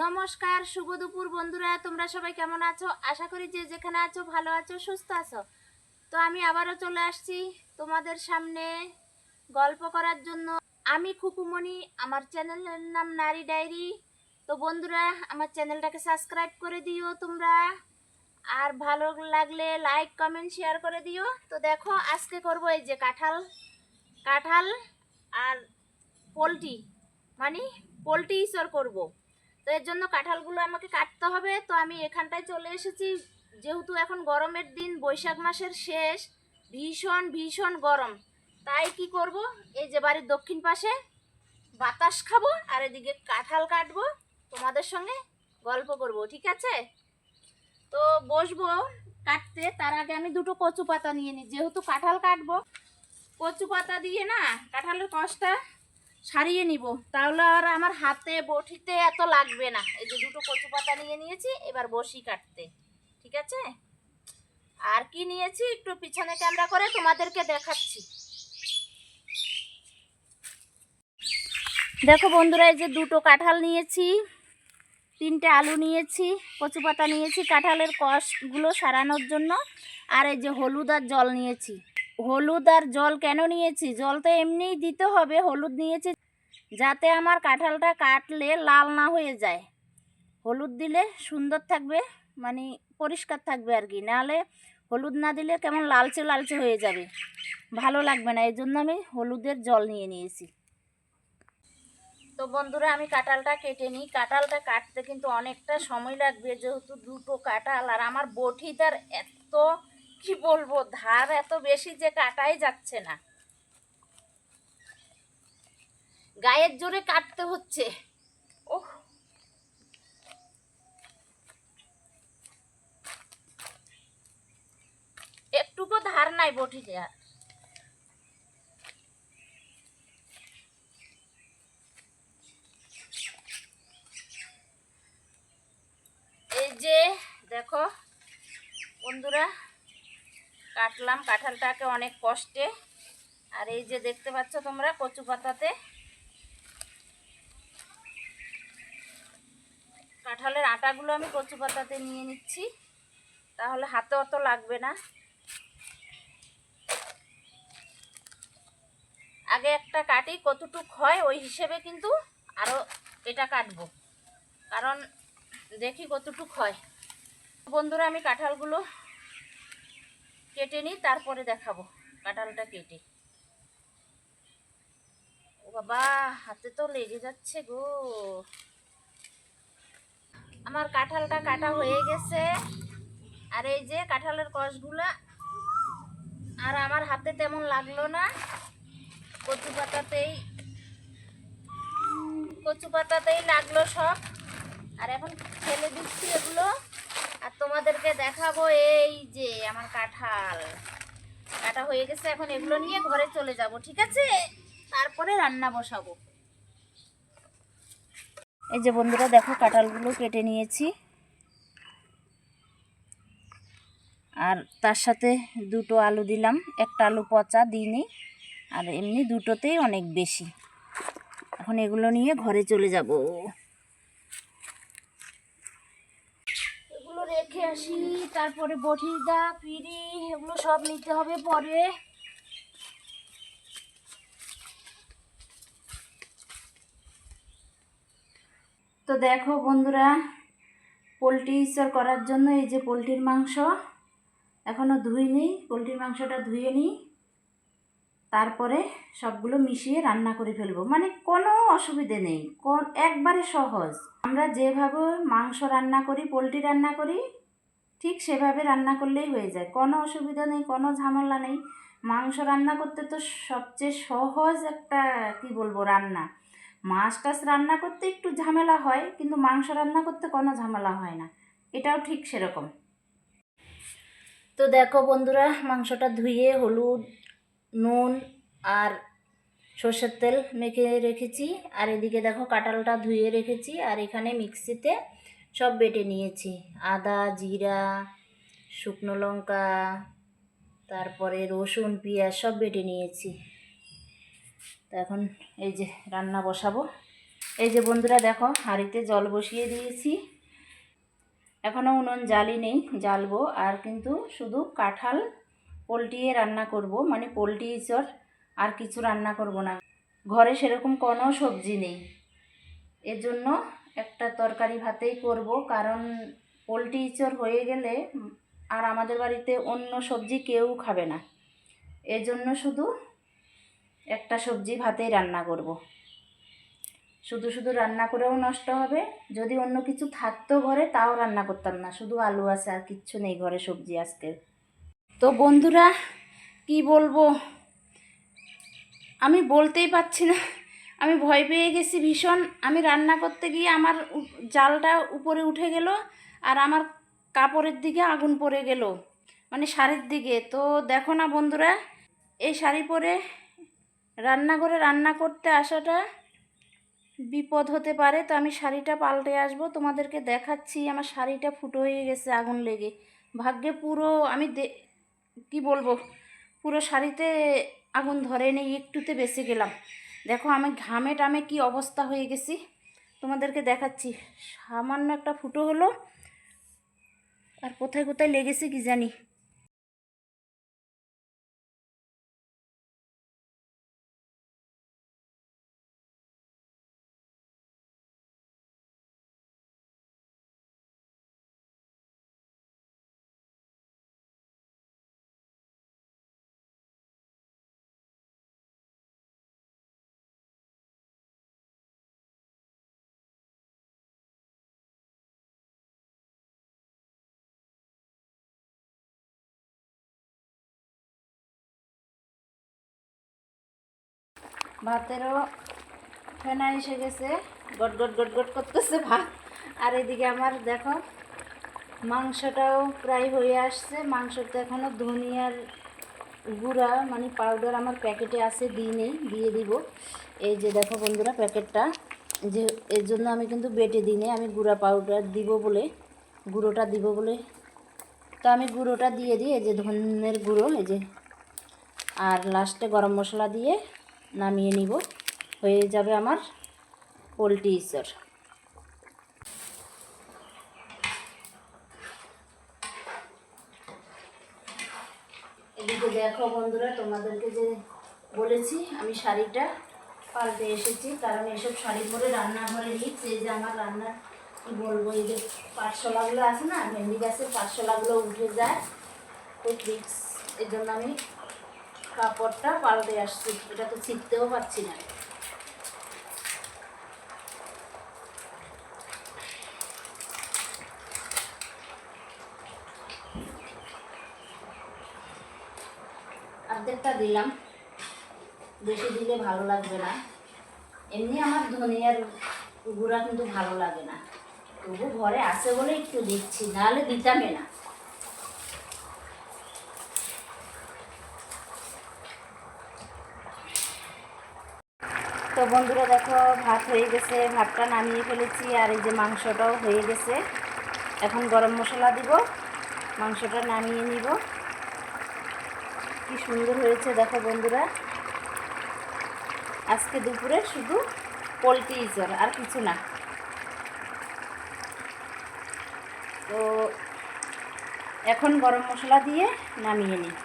নমস্কার, শুভ দুপুর বন্ধুরা। তোমরা সবাই কেমন আছো? আশা করি যে যেখানে আছো ভালো আছো, সুস্থ আছো। তো আমি আবারও চলে আসছি তোমাদের সামনে গল্প করার জন্য। আমি খুকুমণি, আমার চ্যানেলের নাম নারী ডায়েরি। তো বন্ধুরা, আমার চ্যানেলটাকে সাবস্ক্রাইব করে দিও তোমরা, আর ভালো লাগলে লাইক কমেন্ট শেয়ার করে দিও। তো দেখো, আজকে করবো এই যে কাঁঠাল কাঁঠাল আর পোলট্রি, মানে পোলট্রি ইসর করব। তো এর জন্য কাঁঠালগুলো আমাকে কাটতে হবে। তো আমি এখানটায় চলে এসেছি, যেহেতু এখন গরমের দিন, বৈশাখ মাসের শেষ, ভীষণ ভীষণ গরম। তাই কি করব, এই যে বাড়ির দক্ষিণ পাশে বাতাস খাবো আর এদিকে কাঁঠাল কাটবো, তোমাদের সঙ্গে গল্প করব, ঠিক আছে? তো বসবো কাটতে, তার আগে আমি দুটো কচু পাতা নিয়ে নিই, যেহেতু কাঁঠাল কাটবো। কচু পাতা দিয়ে না কাঁঠালের কষটা সারিয়ে নিব, তাহলে আর আমার হাতে বটিতে এত লাগবে না। এই যে দুটো কচু পাতা নিয়ে নিয়েছি, এবার বসি কাটতে, ঠিক আছে? আর কি নিয়েছি একটু পিছনে ক্যামেরা করে তোমাদেরকে দেখাচ্ছি। দেখো বন্ধুরা, এই যে দুটো কাঁঠাল নিয়েছি, তিনটে আলু নিয়েছি, কচু পাতা নিয়েছি কাঁঠালের কষগুলো সারানোর জন্য, আর এই যে হলুদ আর জল নিয়েছি। হলুদ আর জল কেন নিয়েছি? জল তো এমনিই দিতে হবে, হলুদ নিয়েছি যাতে আমার কাঁঠালটা কাটলে লাল না হয়ে যায়। হলুদ দিলে সুন্দর থাকবে, মানে পরিষ্কার থাকবে আর কি, নাহলে হলুদ না দিলে কেমন লালচে লালচে হয়ে যাবে, ভালো লাগবে না। এই জন্য আমি হলুদের জল নিয়ে নিয়েছি। তো বন্ধুরা, আমি কাঁঠালটা কেটে নিই। কাঁঠালটা কাটতে কিন্তু অনেকটা সময় লাগবে, যেহেতু দুটো কাঁঠাল, আর আমার বটিটার এত, কি বলবো, ধার এত বেশি যে কাটাই যাচ্ছে না, গায়ের জোরে কাটতে হচ্ছে। ওহ, একটুকু ধার নাই বটিটা। এই যে দেখো বন্ধুরা, কাটলাম কাঁঠালটাকে অনেক কষ্টে। আর এই যে দেখতে পাচ্ছ তোমরা, কচু পাতাতে কাঁঠালের আটাগুলো আমি কচু পাতাতে নিয়ে নিচ্ছি, তাহলে হাতে অত লাগবে না। আগে একটা কাটি, কতটুক হয় ওই হিসেবে কিন্তু আরও এটা কাটবো, কারণ দেখি কতটুক হয়। বন্ধুরা, আমি কাঁঠালগুলো কেটে নিই, তারপরে দেখাবো কাঁঠালটা কেটে। ও বাবা, হাতে তো লেগে যাচ্ছে গো। আমার কাঁঠালটা কাটা হয়ে গেছে, আর এই যে কাঁঠালের কষগুলা আর আমার হাতে তেমন লাগলো না, কচু পাতাতেই লাগলো সব। আর এখন ফেলে দিচ্ছি এগুলো, আর তোমাদেরকে দেখাবো। এই যে আমার কাঁঠাল কাটা হয়ে গেছে, এখন এগুলো নিয়ে ঘরে চলে যাব, ঠিক আছে? তারপরে রান্না বসাবো। এই যে বন্ধুরা দেখো, কাঁঠালগুলো কেটে নিয়েছি, আর তার সাথে দুটো আলু দিলাম, একটা আলু পচা দিইনি, আর এমনি দুটোতেই অনেক বেশি। এখন এগুলো নিয়ে ঘরে চলে যাব, এগুলো রেখে আসি, তারপরে বটিদা পিড়ি এগুলো সব নিতে হবে পরে। তো দেখো বন্ধুরা, পোলট্রি ইসর করার জন্য এই যে পোলট্রির মাংস এখনও ধুইনি, পোলট্রির মাংসটা ধুয়ে নিই, তারপরে সবগুলো মিশিয়ে রান্না করে ফেলবো, মানে কোনো অসুবিধে নেই, একবারে সহজ। আমরা যেভাবে মাংস রান্না করি, পোলট্রি রান্না করি, ঠিক সেভাবে রান্না করলেই হয়ে যায়, কোনো অসুবিধা নেই, কোনো ঝামেলা নেই। মাংস রান্না করতে তো সবচেয়ে সহজ একটা, কি বলবো, রান্না। মাছ টাছ রান্না করতে একটু ঝামেলা হয়, কিন্তু মাংস রান্না করতে কোনো ঝামেলা হয় না, এটাও ঠিক সেরকম। তো দেখো বন্ধুরা, মাংসটা ধুয়ে হলুদ, নুন আর সর্ষের তেল মেখে রেখেছি, আর এদিকে দেখো কাঁঠালটা ধুয়ে রেখেছি, আর এখানে মিক্সিতে সব বেটে নিয়েছি, আদা, জিরা, শুকনো লঙ্কা, তারপরে রসুন, পেঁয়াজ সব বেটে নিয়েছি। তো এখন এই যে রান্না বসাবো। এই যে বন্ধুরা দেখো, হাঁড়িতে জল বসিয়ে দিয়েছি, এখনও উনুন জ্বালি নেই, জ্বালবো। আর কিন্তু শুধু কাঁঠাল পোলটিয়ে রান্না করব, মানে পোলট্রি ইঁচড়, আর কিছু রান্না করব না। ঘরে সেরকম কোনো সবজি নেই, এর জন্য একটা তরকারি ভাতেই করব। কারণ পোলট্রি ইঁচড় হয়ে গেলে আর আমাদের বাড়িতে অন্য সবজি কেউ খাবে না, এর জন্য শুধু একটা সবজি ভাতেই রান্না করব। শুধু শুধু রান্না করেও নষ্ট হবে, যদি অন্য কিছু থাকতো ঘরে তাও রান্না করতাম না, শুধু আলু আছে আর কিচ্ছু নেই ঘরে সবজি আজকে। তো বন্ধুরা কি বলবো, আমি বলতেই পারছি না, আমি ভয় পেয়ে গেছি ভীষণ। আমি রান্না করতে গিয়ে আমার জালটা উপরে উঠে গেল, আর আমার কাপড়ের দিকে আগুন পড়ে গেল, মানে শাড়ির দিকে। তো দেখো না বন্ধুরা, এই শাড়ি পরে রান্নাঘরে রান্না করতে আসাটা বিপদ হতে পারে। তো আমি শাড়িটা পাল্টে আসবো, তোমাদেরকে দেখাচ্ছি। আমার শাড়িটা ফুটো হয়ে গেছে আগুন লেগে, ভাগ্যে পুরো আমি কি বলবো, পুরো শাড়িতে আগুন ধরে নেই, একটুতে বেঁচে গেলাম। দেখো আমি ঘামে টামে কি অবস্থা হয়ে গেছি, তোমাদেরকে দেখাচ্ছি। সামান্য একটা ফুটো হলো, আর কোথায় কোথায় লেগেছে কি জানি। ভাতেরও ফেনা এসে গেছে, গট গট গট গট করতেছে ভাত। আর এদিকে আমার দেখো মাংসটাও প্রায় হয়ে আসছে। মাংসটা এখনও ধনিয়ার গুঁড়া মানে পাউডার আমার প্যাকেটে আছে, দিই নেই, দিয়ে দিব। এই যে দেখো বন্ধুরা প্যাকেটটা, যে এর জন্য আমি কিন্তু বেটে দিই নেই, আমি গুঁড়া পাউডার দিব বলে, গুঁড়োটা দিব বলে। তো আমি গুঁড়োটা দিয়ে দিই, এই যে ধনের গুঁড়ো, এই যে, আর লাস্টে গরম মশলা দিয়ে নামিয়ে নিব, হয়ে যাবে আমার পোলট্রি ইঁচড়। এদিকে দেখো বন্ধুরা, তোমাদেরকে যে বলেছি আমি শাড়িটা পাল্টে এসেছি, কারণ এসব শাড়ি পরে রান্নাঘরে নিচ্ছে। এই যে আমার রান্নার কী বলবো, এই যে পাটশোলাগুলো আছে না, ভেন্ডি গাছের পাটশোলাগুলো উঠে যায়, খুব রিক্স। এর জন্য আমি কাপড়টা পাল্টে আসছি, এটা তো ছিটতেও পারছি না। অর্ধেকটা দিলাম, বেশি দিলে ভালো লাগবে না। এমনি আমার ধনিয়ার গুঁড়া কিন্তু ভালো লাগে না, তবু ঘরে আছে বলে একটু দিচ্ছি, নাহলে দিতামই না। তো বন্ধুরা দেখো ভাত হয়ে গেছে, ভাতটা নামিয়ে ফেলেছি, আর এই যে মাংসটাও হয়ে গেছে। এখন গরম মশলা দিব, মাংসটা নামিয়ে নিব। কি সুন্দর হয়েছে দেখো বন্ধুরা, আজকে দুপুরে শুধু পোলট্রি ইঁচড় আর কিছু না। তো এখন গরম মশলা দিয়ে নামিয়ে নিই।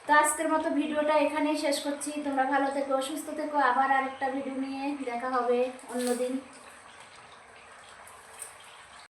তো আজকের মতো ভিডিওটা এখানেই শেষ করছি। তোমরা ভালো থেকো, সুস্থ থেকো, আবার আরেকটা ভিডিও নিয়ে দেখা হবে অন্যদিন।